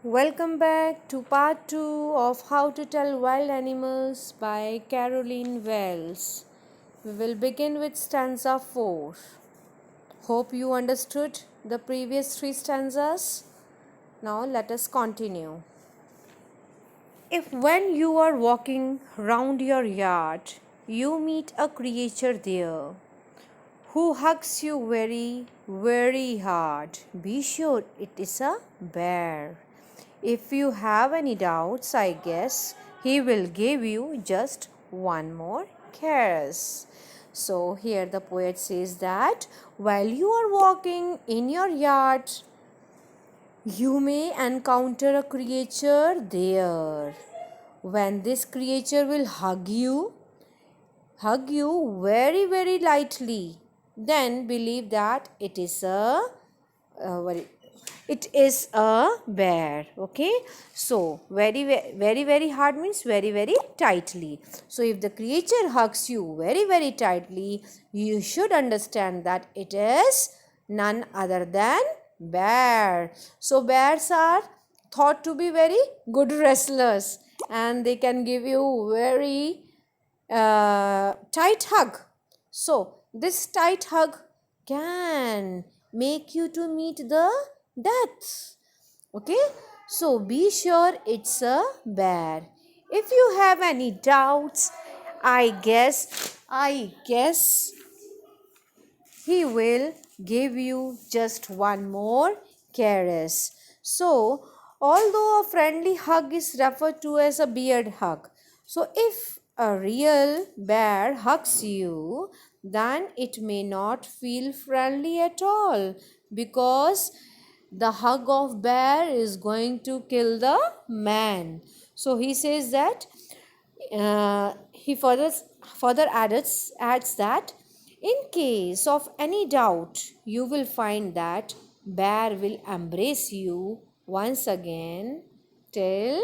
Welcome back to part 2 of How to Tell Wild Animals by Caroline Wells. We will begin with stanza 4. Hope you understood the previous 3 stanzas. Now let us continue. If when you are walking round your yard, you meet a creature there who hugs you very, very hard, be sure it is a bear. If you have any doubts, I guess he will give you just one more caress. So, here the poet says that while you are walking in your yard, you may encounter a creature there. When this creature will hug you very, very lightly, then believe that uh, it is a bear. Okay, so very hard means very, very tightly. So if the creature hugs you very, very tightly, you should understand that it is none other than bear. So bears are thought to be very good wrestlers, and they can give you very tight hug. So this tight hug can make you to meet the death. Okay, so be sure it's a bear. If you have any doubts, I guess he will give you just one more caress. So, although a friendly hug is referred to as a beard hug, so if a real bear hugs you, then it may not feel friendly at all because the hug of bear is going to kill the man. So he says that he further adds that in case of any doubt, you will find that bear will embrace you once again till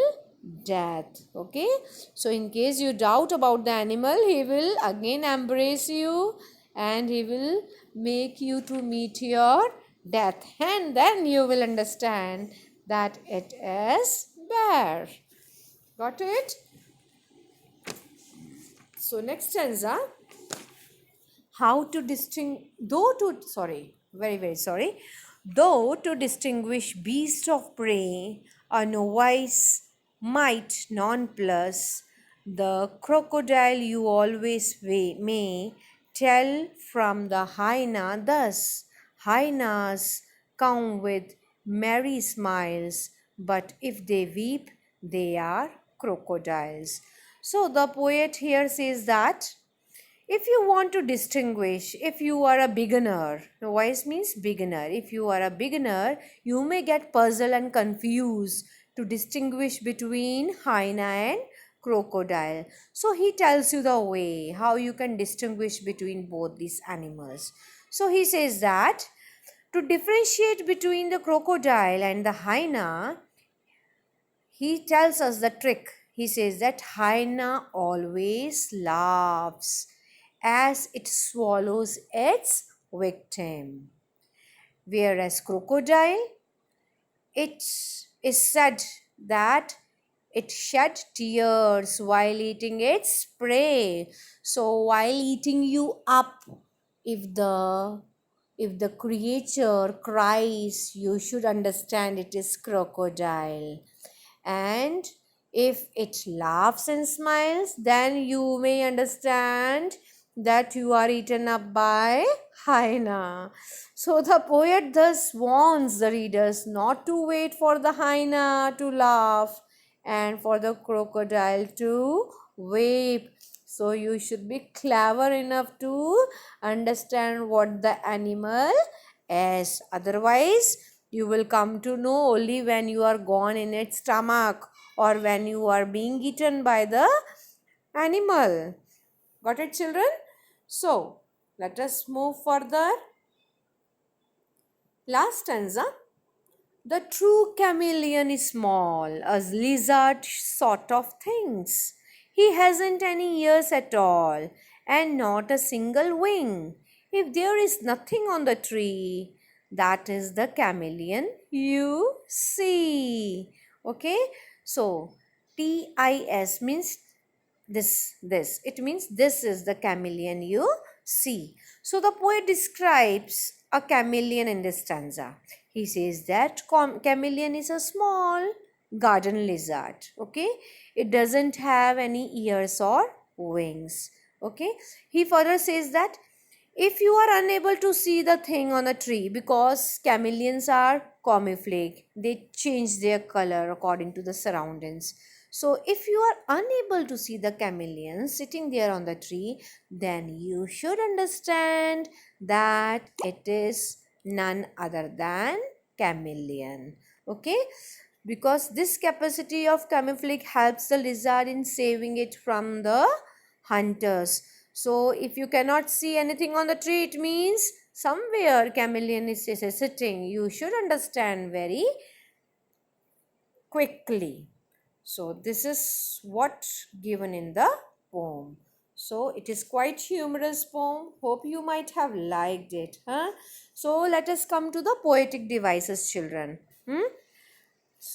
death. Okay, so in case you doubt about the animal, he will again embrace you and he will make you to meet your death, and then you will understand that it is bear. Got it? So next stanza, how to distinguish, very sorry, though to distinguish beast of prey, a novice might nonplus, the crocodile you always may tell from the hyena thus. Hyenas come with merry smiles, but if they weep, they are crocodiles. So the poet here says that if you want to distinguish, if you are a beginner, novice means beginner. If you are a beginner, you may get puzzled and confused to distinguish between hyena and crocodile. So he tells you the way how you can distinguish between both these animals. So he says that to differentiate between the crocodile and the hyena, he tells us the trick. He says that hyena always laughs as it swallows its victim, whereas crocodile, it is said that it shed tears while eating its prey. So while eating you up, if the creature cries, you should understand it is crocodile. And if it laughs and smiles, then you may understand that you are eaten up by hyena. So the poet thus warns the readers not to wait for the hyena to laugh and for the crocodile to weep. So you should be clever enough to understand what the animal is. Otherwise, you will come to know only when you are gone in its stomach or when you are being eaten by the animal. Got it, children? So, let us move further. Last stanza. The true chameleon is small, a lizard sort of things. He hasn't any ears at all, and not a single wing. If there is nothing on the tree, that is the chameleon you see. Okay, so TIS means this. It means this is the chameleon you see. So the poet describes a chameleon in this stanza. He says that chameleon is a small garden lizard. Okay, it doesn't have any ears or wings. Okay, he further says that if you are unable to see the thing on a tree, because chameleons are camouflage, they change their color according to the surroundings. So if you are unable to see the chameleon sitting there on the tree, then you should understand that it is none other than chameleon. Okay, because this capacity of camouflage helps the lizard in saving it from the hunters. So if you cannot see anything on the tree, it means somewhere chameleon is sitting. You should understand very quickly. So this is what given in the poem. So it is quite humorous poem. Hope you might have liked it. Huh? So let us come to the poetic devices, children.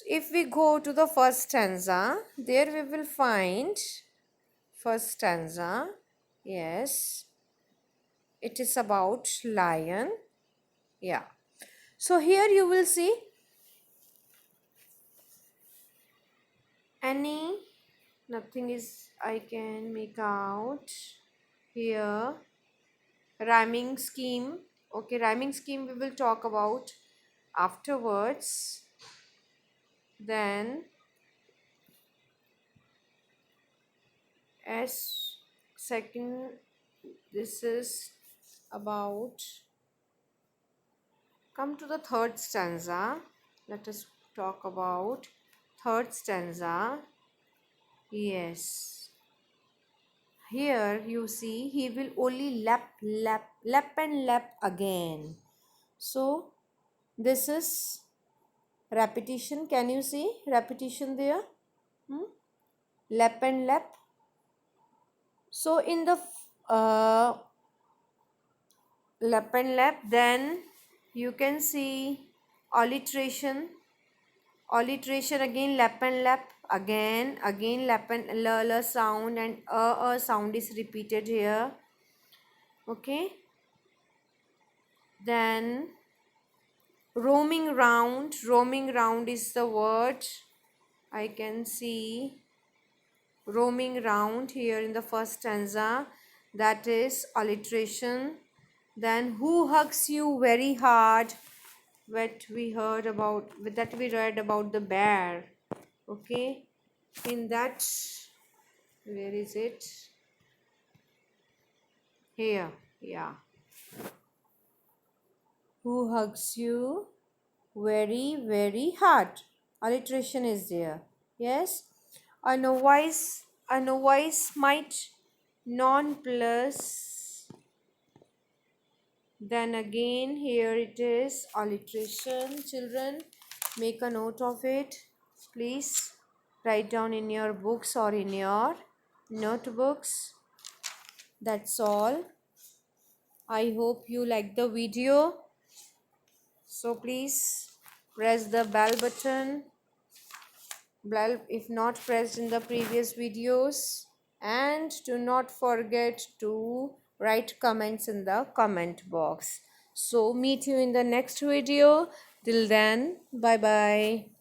If we go to the first stanza, there we will find first stanza. Yes, it is about lion. Yeah. So here you will see any, nothing is I can make out here. Rhyming scheme. Okay, rhyming scheme we will talk about afterwards. Then as second, this is about, come to the third stanza. Let us talk about third stanza. Yes. Here you see he will only lap and lap again. So this is repetition. Can you see repetition there? Lap and lap. So in the lap and lap, then you can see alliteration. Alliteration again, lap and lap again lap and l sound, and sound is repeated here. Okay, then roaming round is the word. I can see roaming round here in the first stanza, that is alliteration. Then who hugs you very hard, what we heard about, that we read about the bear. Okay, in that, where is it? Here, yeah. Who hugs you very hard. Alliteration is there. Yes. A novice might non plus. Then again here it is alliteration. Children, make a note of it. Please write down in your books or in your notebooks. That's all. I hope you like the video. So please press the bell button, if not pressed in the previous videos, and do not forget to write comments in the comment box. So meet you in the next video. Till then, bye bye.